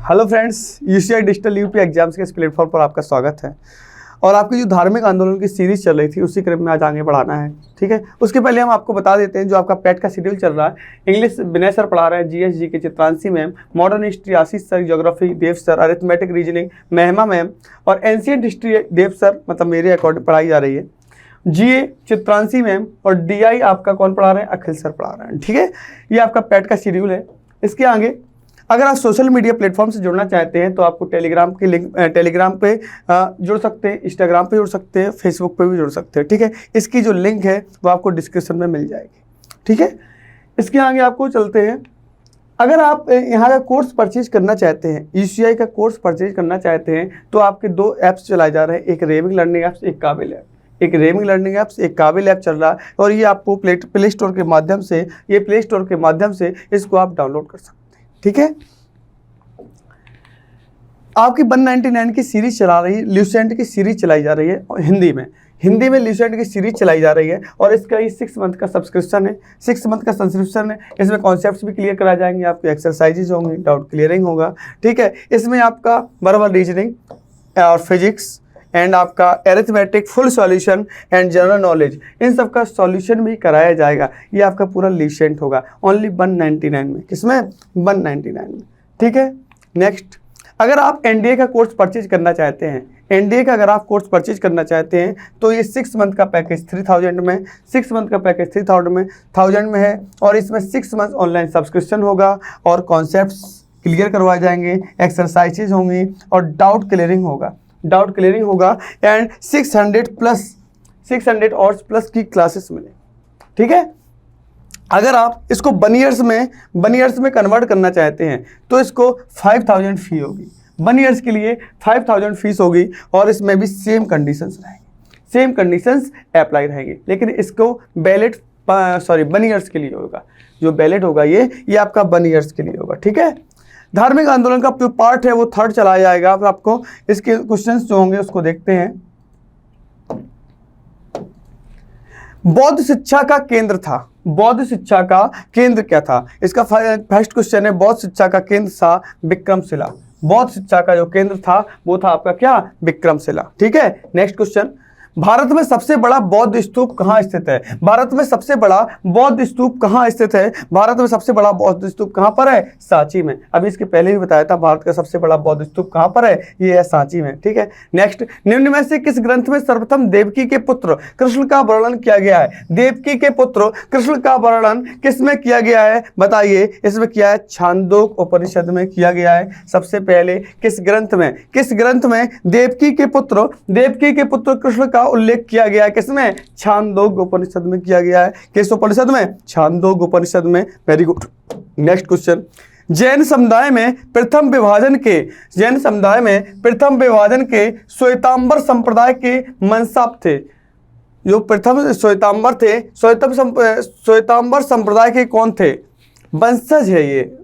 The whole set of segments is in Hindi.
Hello friends, UCI digital UP exams के इस प्लेटफॉर्म पर आपका स्वागत है। और आपकी जो धार्मिक आंदोलन की सीरीज चल रही थी उसी क्रम में आज आगे बढ़ाना है। ठीक है, उसके पहले हम आपको बता देते हैं जो आपका पेट का शेड्यूल चल रहा है। इंग्लिश विनय सर पढ़ा रहे हैं, जीएस के चित्रांशी मैम, मॉडर्न हिस्ट्री आशीष सर, ज्योग्राफी देव सर, अरिथमेटिक रीजनिंग महिमा मैम और एंशिएंट हिस्ट्री देव सर, मतलब मेरे अकॉर्डिंग पढ़ाई जा रही है। जीए चित्रांशी मैम और डीआई आपका कौन पढ़ा रहे हैं? अखिल सर पढ़ा रहे हैं। ठीक है, ये आपका पेट का शेड्यूल है। इसके आगे अगर आप सोशल मीडिया प्लेटफॉर्म से जुड़ना चाहते हैं तो आपको टेलीग्राम की लिंक टेलीग्राम पे जुड़ सकते हैं, इंस्टाग्राम पे जुड़ सकते हैं, फेसबुक पे भी जुड़ सकते हैं। ठीक है, इसकी जो लिंक है वो आपको डिस्क्रिप्शन में मिल जाएगी। ठीक है, इसके आगे आपको चलते हैं। अगर आप यहाँ का कोर्स परचेज करना चाहते हैं, यूसीआई का कोर्स परचेज करना चाहते हैं तो आपके दो ऐप्स चलाए जा रहे हैं, एक रेमिंग लर्निंग ऐप्स, एक काबिल ऐप। एक रेमिंग लर्निंग ऐप्स, एक काबिल ऐप चल रहा है और ये आपको प्ले स्टोर के माध्यम से इसको आप डाउनलोड कर सकते हैं। ठीक है, आपकी 199 की सीरीज चला रही है, ल्यूसेंट की सीरीज चलाई जा रही है हिंदी में ल्यूसेंट की सीरीज चलाई जा रही है और इसका ये 6 मंथ का सब्सक्रिप्शन है। 6 मंथ का सब्सक्रिप्शन है। इसमें कॉन्सेप्ट्स भी क्लियर कराए जाएंगे, आपके एक्सरसाइजेज होंगे, डाउट क्लियरिंग होगा। ठीक है, इसमें आपका वर्बल रीजनिंग और फिजिक्स एंड आपका arithmetic, full solution and general knowledge, इन सब का सॉल्यूशन भी कराया जाएगा। ये आपका पूरा ल्यूसेंट होगा ओनली 199 में। किसमें? 199 में। ठीक है, नेक्स्ट, अगर आप एनडीए का कोर्स परचेज करना चाहते हैं, एनडीए का अगर आप कोर्स परचेज करना चाहते हैं तो ये 6 मंथ का पैकेज 3000 में, 6 मंथ का पैकेज 3000 में है और इसमें 6 मंथ ऑनलाइन सब्सक्रिप्शन होगा और कॉन्सेप्ट्स क्लियर करवाए जाएंगे, एक्सरसाइजेज होंगी और डाउट क्लियरिंग होगा एंड 600 आवर्स प्लस की क्लासेस मिले। ठीक है, अगर आप इसको 1 ईयर्स में कन्वर्ट करना चाहते हैं तो इसको 5000 फी होगी। 1 ईयर्स के लिए 5000 फीस होगी और इसमें भी सेम कंडीशंस अप्लाई रहेंगे, लेकिन इसको बैलेट 1 ईयर्स के लिए होगा। जो बैलेट होगा ये आपका 1 ईयर्स के लिए होगा। ठीक है, धार्मिक आंदोलन का जो पार्ट है वो 3rd चलाया जाएगा। अब आपको इसके क्वेश्चंस जो होंगे उसको देखते हैं। बौद्ध शिक्षा का केंद्र क्या था? इसका फर्स्ट क्वेश्चन है, बौद्ध शिक्षा का केंद्र था विक्रमशिला। बौद्ध शिक्षा का जो केंद्र था वो था आपका क्या? विक्रमशिला। ठीक है, नेक्स्ट क्वेश्चन, भारत में सबसे बड़ा बौद्ध स्तूप कहाँ स्थित है? भारत में सबसे बड़ा बौद्ध स्तूप कहाँ स्थित है? भारत में सबसे बड़ा बौद्ध स्तूप कहाँ पर है? सांची में। अभी इसके पहले भी बताया था भारत का सबसे बड़ा बौद्ध स्तूप कहाँ पर है, ये है सांची में। ठीक है, नेक्स्ट, निम्न में से किस ग्रंथ में सर्वप्रथम देवकी के पुत्र कृष्ण का वर्णन किया गया है? देवकी के पुत्र कृष्ण का वर्णन किस में किया गया है बताइए? इसमें किया है छांदोग्य उपनिषद में किया गया है। सबसे पहले किस ग्रंथ में देवकी के पुत्र कृष्ण का उल्लेख किया गया है? किसमें? छांदोग्य उपनिषद में किया गया है। किस उपनिषद में? छांदोग्य उपनिषद में। Very good. Next question, Jain समुदाय में प्रथम विभाजन के श्वेतांबर संप्रदाय के मंसाप थे। जो प्रथम श्वेतांबर थे, श्वेतांबर संप्रदाय के कौन थे? वंशज है ये।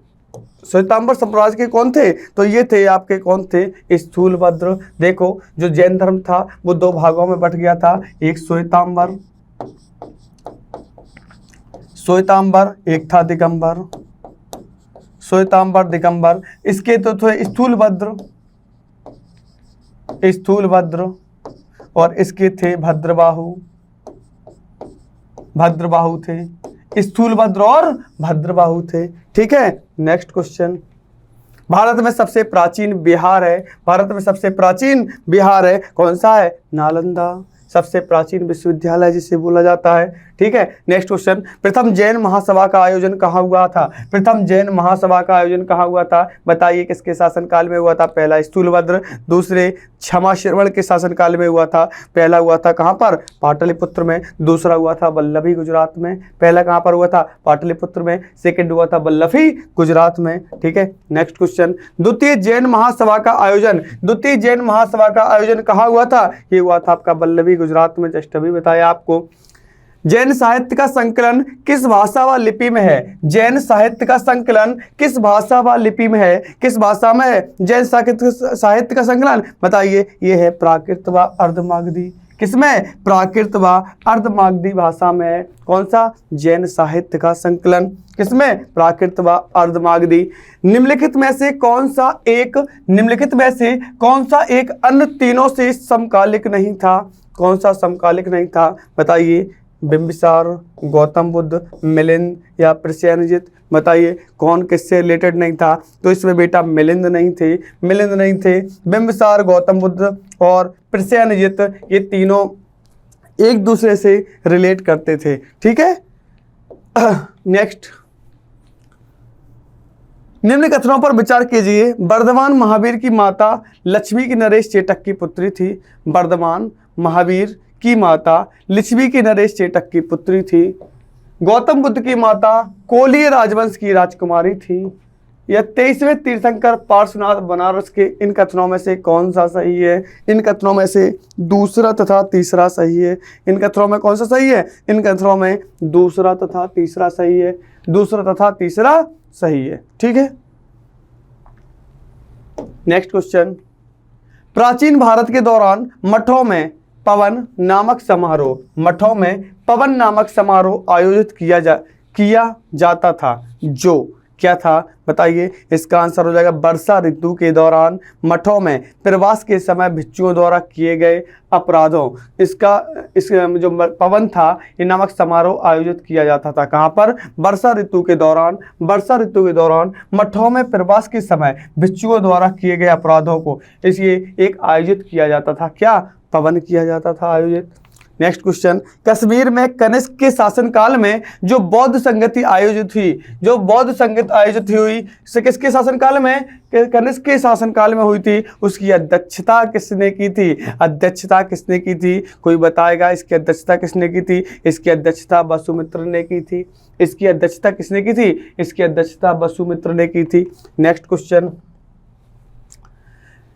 श्वेतांबर संप्रदाय के कौन थे? तो ये थे आपके कौन थे? स्थूलभद्र। देखो, जो जैन धर्म था वो 2 भागों में बट गया था, एक श्वेतांबर, एक था दिगंबर। दिगंबर, इसके तो थे स्थूलभद्र और इसके थे भद्रबाहु थे। स्थूलभद्र और भद्रबाहु थे। ठीक है, नेक्स्ट क्वेश्चन, भारत में सबसे प्राचीन बिहार है कौन सा है? नालंदा। सबसे प्राचीन विश्वविद्यालय जिसे बोला जाता है। ठीक है, नेक्स्ट क्वेश्चन, प्रथम जैन महासभा का आयोजन कहाँ हुआ था? बताइए किसके शासनकाल में हुआ था? पहला स्थूलभद्र, दूसरे क्षमाश्रवण के शासनकाल में हुआ था। पहला हुआ था कहाँ पर? पाटलिपुत्र में। दूसरा हुआ था वल्लभी, गुजरात में। पहला कहाँ पर हुआ था? पाटलिपुत्र में। सेकेंड हुआ था वल्लभी, गुजरात में। ठीक है, नेक्स्ट क्वेश्चन, द्वितीय जैन महासभा का आयोजन कहाँ हुआ था? ये हुआ था आपका वल्लभी, गुजरात में। जस्ट अभी बताया आपको। जैन साहित्य का संकलन किस भाषा व लिपि में है? किस भाषा व लिपि में है? किस भाषा में है जैन साहित्य का संकलन? बताइए, ये है प्राकृत व अर्धमागधी। किसमें? प्राकृत व अर्धमागधी भाषा में। कौन सा? जैन साहित्य का संकलन। किसमें? प्राकृत व अर्धमागधी। निम्नलिखित में से कौन सा एक अन्य तीनों से समकालिक नहीं था? कौन सा समकालिक नहीं था? बताइए। बिंबिसार, गौतम बुद्ध, मिलिंद या प्रसेनजित? बताइए कौन किससे रिलेटेड नहीं था? तो इसमें बेटा मिलिंद नहीं थे। बिंबिसार, गौतम बुद्ध और प्रसेनजित ये तीनों एक दूसरे से रिलेट करते थे। ठीक है। नेक्स्ट, निम्न कथनों पर विचार कीजिए। वर्धमान महावीर की माता लक्ष्मी की नरेश चेटक की पुत्री थी। वर्धमान महावीर की माता लिच्छवी की नरेश चेटक की पुत्री थी। गौतम बुद्ध की माता कोलीय राजवंश की राजकुमारी थी। यह 23वें तीर्थंकर पार्श्वनाथ बनारस के। इन कथनों में से कौन सा सही है? इन कथनों में से दूसरा तथा तीसरा सही है। इन कथनों में कौन सा सही है? इन कथनों में दूसरा तथा तीसरा सही है। दूसरा तथा तीसरा सही है। ठीक है। नेक्स्ट क्वेश्चन, प्राचीन भारत के दौरान मठों में पवन नामक समारोह आयोजित किया जाता था। जो क्या था? बताइए। इसका आंसर हो जाएगा वर्षा ऋतु के दौरान मठों में प्रवास के समय भिक्षुओं द्वारा किए गए अपराधों। इस जो पवन था ये नामक समारोह आयोजित किया जाता था। कहाँ पर? वर्षा ऋतु के दौरान मठों में प्रवास के समय भिक्षुओं द्वारा किए गए अपराधों को इसलिए एक आयोजित किया जाता था। क्या? पवन किया जाता था आयोजित। नेक्स्ट क्वेश्चन, कश्मीर में कनिष्क के शासनकाल में जो बौद्ध संगति आयोजित हुई से किसके शासनकाल में? कनिष्क के शासनकाल में हुई थी। उसकी अध्यक्षता किसने की थी? कोई बताएगा इसकी अध्यक्षता किसने की थी? इसकी अध्यक्षता वसुमित्र ने की थी। इसकी अध्यक्षता किसने की थी? इसकी अध्यक्षता वसुमित्र ने की थी। नेक्स्ट क्वेश्चन,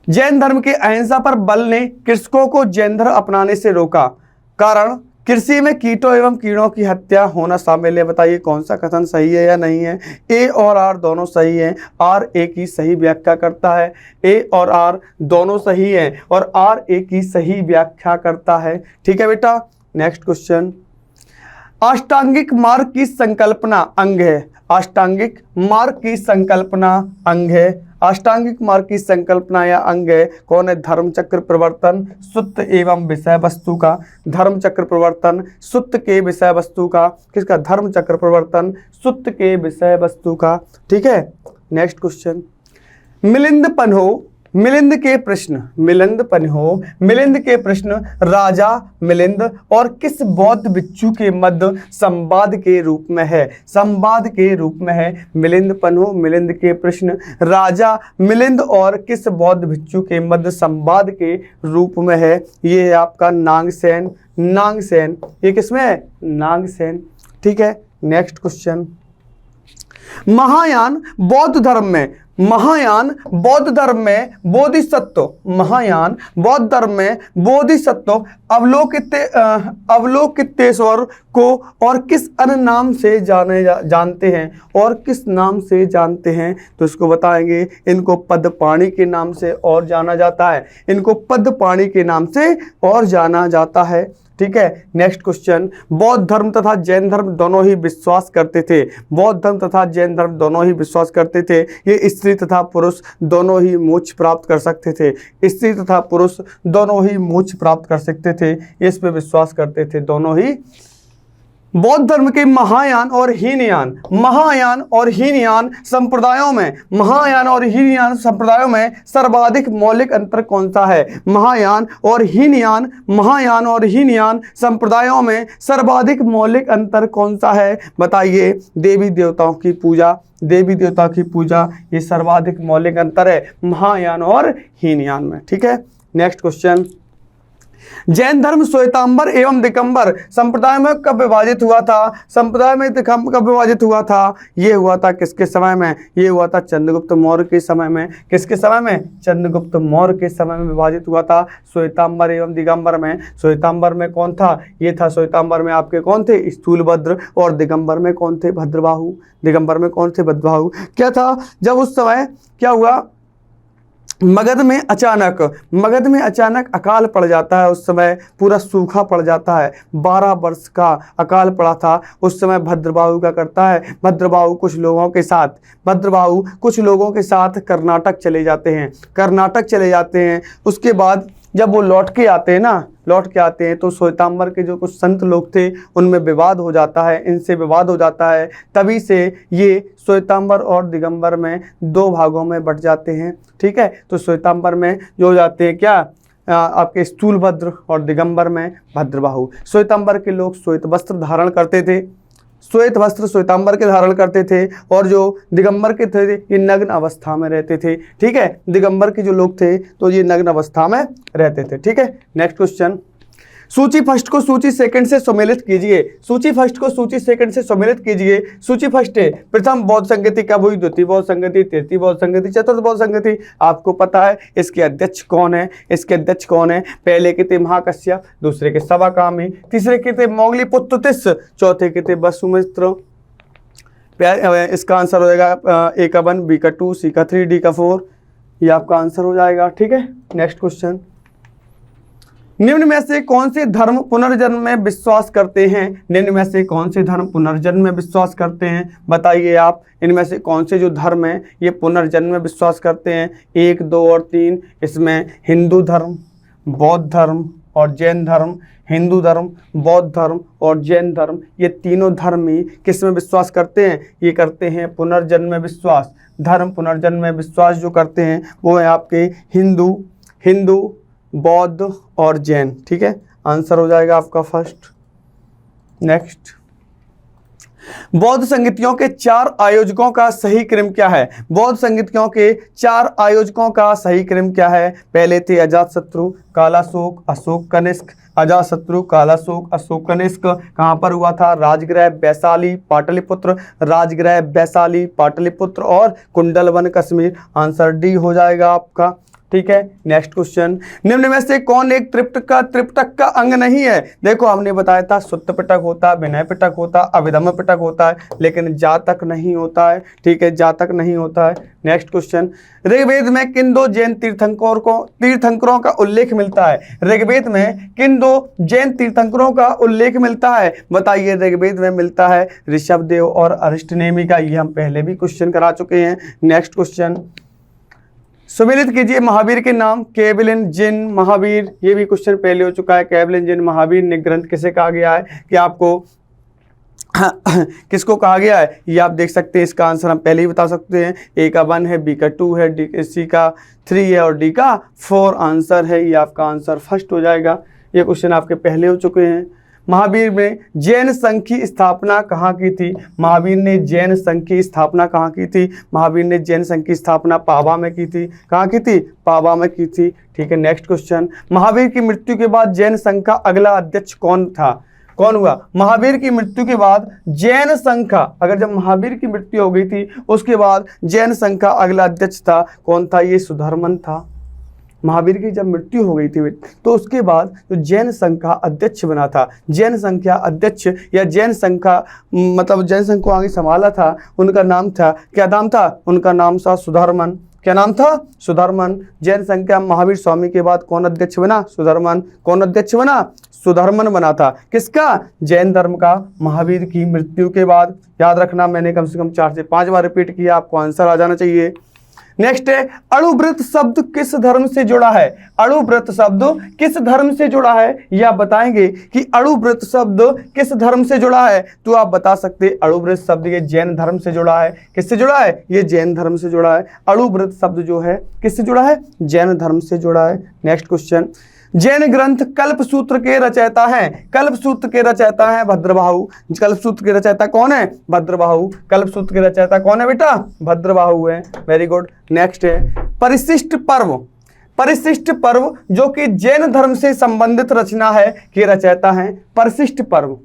जैन धर्म के अहिंसा पर बल ने कृषकों को जैन धर्म अपनाने से रोका। कारण? कृषि में कीटों एवं कीड़ों की हत्या होना शामिल है। बताइए कौन सा कथन सही है या नहीं है? ए और आर दोनों सही हैं। आर ए की सही व्याख्या करता है। ए और आर दोनों सही हैं और आर ए की सही व्याख्या करता है। ठीक है बेटा। नेक्स्ट क्वेश्चन, अष्टांगिक मार्ग की संकल्पना अंग है। अष्टांगिक मार्ग की संकल्पना अंग है। अष्टांगिक मार्ग की संकल्पना या अंग है। कौन है? धर्मचक्र प्रवर्तन सुत्त एवं विषय वस्तु का। धर्मचक्र प्रवर्तन सुत्त के विषय वस्तु का। किसका? धर्मचक्र प्रवर्तन सुत्त के विषय वस्तु का। ठीक है। नेक्स्ट क्वेश्चन, मिलिंद के प्रश्न राजा मिलिंद और किस बौद्ध भिक्षु के मध्य संवाद के रूप में है? मिलिंद के प्रश्न राजा मिलिंद और किस बौद्ध भिक्षु के मध्य संवाद के रूप में है? ये है आपका नागसेन। ये किसमें है? नागसेन। ठीक है। नेक्स्ट क्वेश्चन, महायान बौद्ध धर्म में बोधिसत्व अवलोकितेश्वर को और किस अन्य नाम से जानते हैं? तो इसको बताएंगे। इनको पद्मपाणि के नाम से और जाना जाता है। ठीक है। नेक्स्ट क्वेश्चन, बौद्ध धर्म तथा जैन धर्म दोनों ही विश्वास करते थे। ये स्त्री तथा पुरुष दोनों ही मोक्ष प्राप्त कर सकते थे। इस पे विश्वास करते थे दोनों ही। बौद्ध धर्म के महायान और हीनयान संप्रदायों में सर्वाधिक मौलिक अंतर कौन सा है? महायान और हीनयान संप्रदायों में सर्वाधिक मौलिक अंतर कौन सा है? बताइए। देवी देवताओं की पूजा ये सर्वाधिक मौलिक अंतर है महायान और हीनयान में। ठीक है। नेक्स्ट क्वेश्चन, जैन धर्म श्वेतांबर एवं दिगंबर संप्रदाय में कब विभाजित हुआ था? ये हुआ था किसके समय में? ये हुआ था चंद्रगुप्त मौर्य के समय में। किसके समय में? चंद्रगुप्त मौर्य के समय में विभाजित हुआ था श्वेतांबर एवं दिगंबर में। श्वेतांबर में कौन था? ये था श्वेतांबर में आपके कौन थे? स्थूलभद्र। और दिगंबर में कौन थे? भद्रबाहु। क्या था? जब उस समय क्या हुआ? मगध में अचानक अकाल पड़ जाता है। उस समय पूरा सूखा पड़ जाता है। 12 वर्ष का अकाल पड़ा था। उस समय भद्रबाहु क्या करता है, भद्रबाहु कुछ लोगों के साथ कर्नाटक चले जाते हैं। उसके बाद जब वो लौट के आते हैं तो श्वेतांबर के जो कुछ संत लोग थे उनमें विवाद हो जाता है, इनसे विवाद हो जाता है। तभी से ये श्वेतांबर और दिगंबर में 2 भागों में बट जाते हैं। ठीक है, तो श्वेतांबर में जो हो जाते हैं क्या, आपके स्थूलभद्र, और दिगंबर में भद्रबाहु। श्वेतांबर के लोग श्वेत वस्त्र धारण करते थे, श्वेतांबर के धारण करते थे, और जो दिगंबर के थे ये नग्न अवस्था में रहते थे। ठीक है, दिगंबर के जो लोग थे तो ये नग्न अवस्था में रहते थे। ठीक है, नेक्स्ट क्वेश्चन। सूची फर्स्ट को सूची सेकंड से सम्मिलित कीजिए। सूची फर्स्ट है प्रथम बौद्ध संगति कब हुई, द्वितीय बौद्ध संगति, तृतीय बौद्ध संगति, चतुर्थ बौद्ध संगति। आपको पता है इसके अध्यक्ष कौन है, पहले के थे महाकश्यप, दूसरे के सवाकामी, तीसरे के थे मोगलीपुत्र तिस्स, चौथे के थे वसुमित्र। इसका आंसर हो जाएगा ए का 1, बी का 2, सी का 3, डी का 4। ये आपका आंसर हो जाएगा। ठीक है, नेक्स्ट क्वेश्चन। निम्न में से कौन से धर्म पुनर्जन्म में विश्वास करते हैं? बताइए आप, इनमें से कौन से जो धर्म हैं ये पुनर्जन्म में विश्वास करते हैं? 1, 2 और 3। इसमें हिंदू धर्म, बौद्ध धर्म और जैन धर्म। हिंदू धर्म, बौद्ध धर्म और जैन धर्म, ये तीनों धर्म ही किस में विश्वास करते हैं? ये करते हैं पुनर्जन्म में विश्वास। धर्म पुनर्जन्म में विश्वास जो करते हैं वो है आपके हिंदू, बौद्ध और जैन। ठीक है, आंसर हो जाएगा आपका फर्स्ट। नेक्स्ट, बौद्ध संगतियों के 4 आयोजकों का सही क्रम क्या है? पहले थे अजातशत्रु, कालाशोक, अशोक कनिष्क। अजातशत्रु, कालाशोक, अशोक कनिष्क कहाँ पर हुआ था? राजगृह वैशाली पाटलिपुत्र और कुंडलवन कश्मीर। आंसर डी हो जाएगा आपका। ठीक है, नेक्स्ट क्वेश्चन। निम्न में से कौन एक त्रिपिटक का अंग नहीं है? देखो हमने बताया था सुत्त पिटक होता है, विनय पिटक होता है, अभिधम्म पिटक होता है, लेकिन जातक नहीं होता है। ठीक है, जातक नहीं होता है। Next question. ऋग्वेद में किन 2 जैन तीर्थंकरों का उल्लेख मिलता है? ऋग्वेद में किन 2 जैन तीर्थंकरों का उल्लेख मिलता है? बताइए। ऋग्वेद में मिलता है ऋषभदेव और अरिष्टनेमि का। ये हम पहले भी क्वेश्चन करा चुके हैं। Next question. सुमेलित कीजिए महावीर के नाम। केवलिन, जिन, महावीर। ये भी क्वेश्चन पहले हो चुका है। केवलिन, जिन, महावीर निग्रंथ किसे कहा गया है? कि आपको किसको कहा गया है ये आप देख सकते हैं। इसका आंसर हम पहले ही बता सकते हैं। ए का 1 है, बी का 2 है, सी का 3 है और डी का 4 आंसर है। ये आपका आंसर फर्स्ट हो जाएगा। ये क्वेश्चन आपके पहले हो चुके हैं। महावीर में जैन संघ की स्थापना कहाँ की थी? महावीर ने जैन संघ की स्थापना कहाँ की थी? महावीर ने जैन संघ की स्थापना पावा में की थी। कहाँ की थी? पावा में की थी। ठीक है, नेक्स्ट क्वेश्चन। महावीर की मृत्यु के बाद जैन संघ का अगला अध्यक्ष कौन हुआ? महावीर की मृत्यु के बाद जैन संघ का, अगर जब महावीर की मृत्यु हो गई थी उसके बाद जैन संघ का अगला अध्यक्ष था, कौन था? ये सुधर्मन था। महावीर की जब मृत्यु हो गई थी तो उसके बाद जो जैन संघ का अध्यक्ष बना था, जैन संघ का अध्यक्ष या जैन संघ का मतलब जैन संघ को आगे संभाला था, उनका नाम था, क्या नाम था? उनका नाम था सुधर्मन। क्या नाम था? सुधर्मन। जैन संघ का महावीर स्वामी के बाद कौन अध्यक्ष बना? सुधर्मन। कौन अध्यक्ष बना? सुधर्मन बना था। किसका? जैन धर्म का। महावीर की मृत्यु के बाद। याद रखना, मैंने कम से कम 4 से 5 बार रिपीट किया, आपको आंसर आ जाना चाहिए। नेक्स्ट है, अणुव्रत शब्द किस धर्म से जुड़ा है? अणुव्रत शब्द किस धर्म से जुड़ा है? ये आप बताएंगे कि अणुव्रत शब्द किस धर्म से जुड़ा है, तो आप बता सकते अणुव्रत शब्द ये जैन धर्म से जुड़ा है। किससे जुड़ा है? ये जैन धर्म से जुड़ा है। अणुव्रत शब्द जो है किससे जुड़ा है? जैन धर्म से जुड़ा है। Next question. जैन ग्रंथ कल्पसूत्र के रचयिता हैं। कल्पसूत्र के रचयिता हैं भद्रबाहु। कल्पसूत्र के रचयिता कौन है? भद्रबाहु। कल्पसूत्र के रचयिता कौन है बेटा? भद्रबाहु है। Very good. नेक्स्ट है परिशिष्ट पर्व। परिशिष्ट पर्व जो कि जैन धर्म से संबंधित रचना है के रचयिता हैं परिशिष्ट पर्व।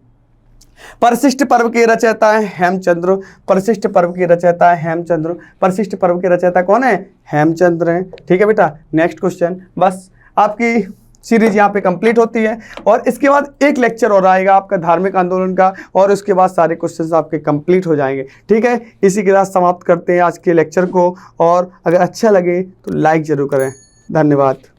परिशिष्ट पर्व के रचयिता है हेमचंद्र। परिशिष्ट पर्व के रचयिता है हेमचंद्र। परिशिष्ट पर्व के रचयिता कौन है? हेमचंद्र हैं। ठीक है बेटा। Next question. बस आपकी सीरीज यहाँ पे कंप्लीट होती है। और इसके बाद एक लेक्चर और आएगा आपका धार्मिक आंदोलन का, और उसके बाद सारे क्वेश्चंस आपके कंप्लीट हो जाएंगे। ठीक है, इसी के साथ समाप्त करते हैं आज के लेक्चर को, और अगर अच्छा लगे तो लाइक ज़रूर करें। धन्यवाद।